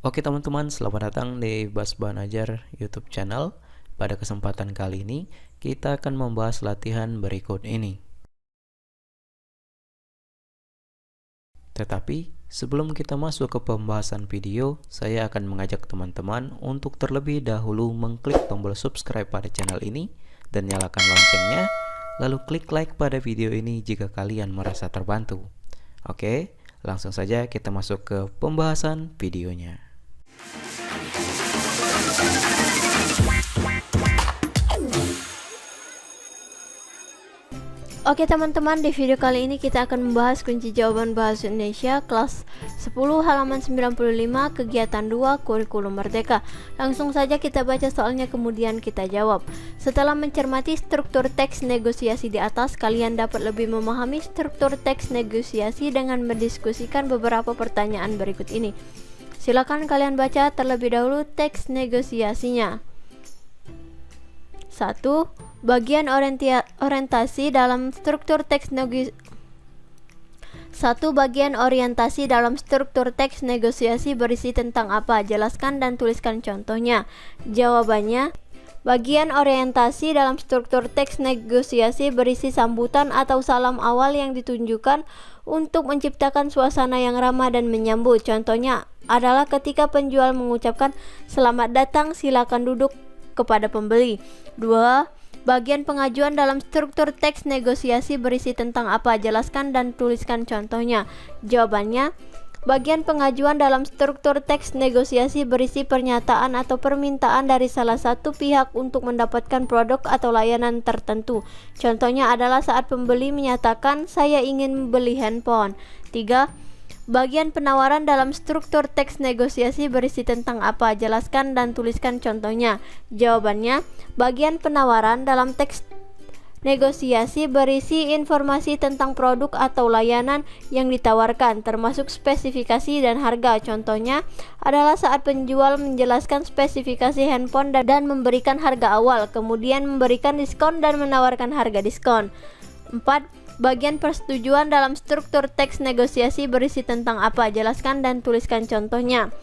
Oke teman-teman, selamat datang di Basban Ajar YouTube channel. Pada kesempatan kali ini, kita akan membahas latihan berikut ini. Tetapi, sebelum kita masuk ke pembahasan video, saya akan mengajak teman-teman untuk terlebih dahulu mengklik tombol subscribe pada channel ini dan nyalakan loncengnya, lalu klik like pada video ini jika kalian merasa terbantu. Oke, langsung saja kita masuk ke pembahasan videonya. Oke teman-teman, di video kali ini kita akan membahas kunci jawaban bahasa Indonesia kelas 10 halaman 95 kegiatan 2 kurikulum merdeka. Langsung saja kita baca soalnya kemudian kita jawab. Setelah mencermati struktur teks negosiasi di atas, kalian dapat lebih memahami struktur teks negosiasi dengan mendiskusikan beberapa pertanyaan berikut ini. Silakan kalian baca terlebih dahulu teks negosiasinya. 1. Bagian orientasi dalam struktur teks bagian orientasi dalam struktur teks negosiasi berisi tentang apa? Jelaskan dan tuliskan contohnya. Jawabannya, bagian orientasi dalam struktur teks negosiasi berisi sambutan atau salam awal yang ditunjukkan untuk menciptakan suasana yang ramah dan menyambut. Contohnya adalah ketika penjual mengucapkan "Selamat datang, silakan duduk" kepada pembeli. 2. Bagian pengajuan dalam struktur teks negosiasi berisi tentang apa? Jelaskan dan tuliskan contohnya. Jawabannya, bagian pengajuan dalam struktur teks negosiasi berisi pernyataan atau permintaan dari salah satu pihak untuk mendapatkan produk atau layanan tertentu. Contohnya adalah saat pembeli menyatakan, "Saya ingin beli handphone." 3. Bagian penawaran dalam struktur teks negosiasi berisi tentang apa? Jelaskan dan tuliskan contohnya. Jawabannya, bagian penawaran dalam teks negosiasi berisi informasi tentang produk atau layanan yang ditawarkan, termasuk spesifikasi dan harga. Contohnya adalah saat penjual menjelaskan spesifikasi handphone dan memberikan harga awal, kemudian memberikan diskon dan menawarkan harga diskon. 4. Bagian persetujuan dalam struktur teks negosiasi berisi tentang apa? Jelaskan dan tuliskan contohnya.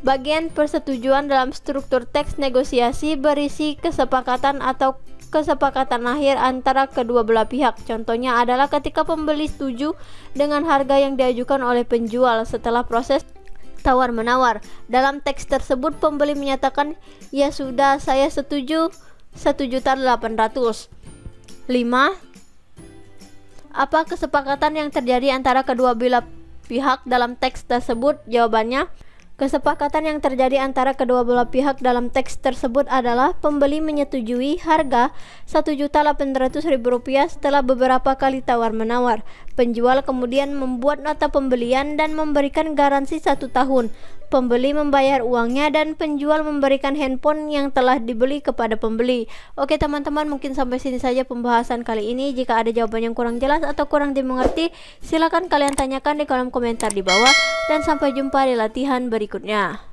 Bagian persetujuan dalam struktur teks negosiasi berisi kesepakatan atau kesepakatan akhir antara kedua belah pihak. Contohnya adalah ketika pembeli setuju dengan harga yang diajukan oleh penjual setelah proses tawar-menawar. Dalam teks tersebut pembeli menyatakan, "Ya sudah, saya setuju, 1.800.000. 5. Apa kesepakatan yang terjadi antara kedua belah pihak dalam teks tersebut? Jawabannya, kesepakatan yang terjadi antara kedua belah pihak dalam teks tersebut adalah pembeli menyetujui harga Rp1.800.000 setelah beberapa kali tawar-menawar. Penjual kemudian membuat nota pembelian dan memberikan garansi 1 tahun. Pembeli membayar uangnya dan penjual memberikan handphone yang telah dibeli kepada pembeli. Oke teman-teman, mungkin sampai sini saja pembahasan kali ini. Jika ada jawaban yang kurang jelas atau kurang dimengerti, silakan kalian tanyakan di kolom komentar di bawah. Dan sampai jumpa di latihan berikutnya.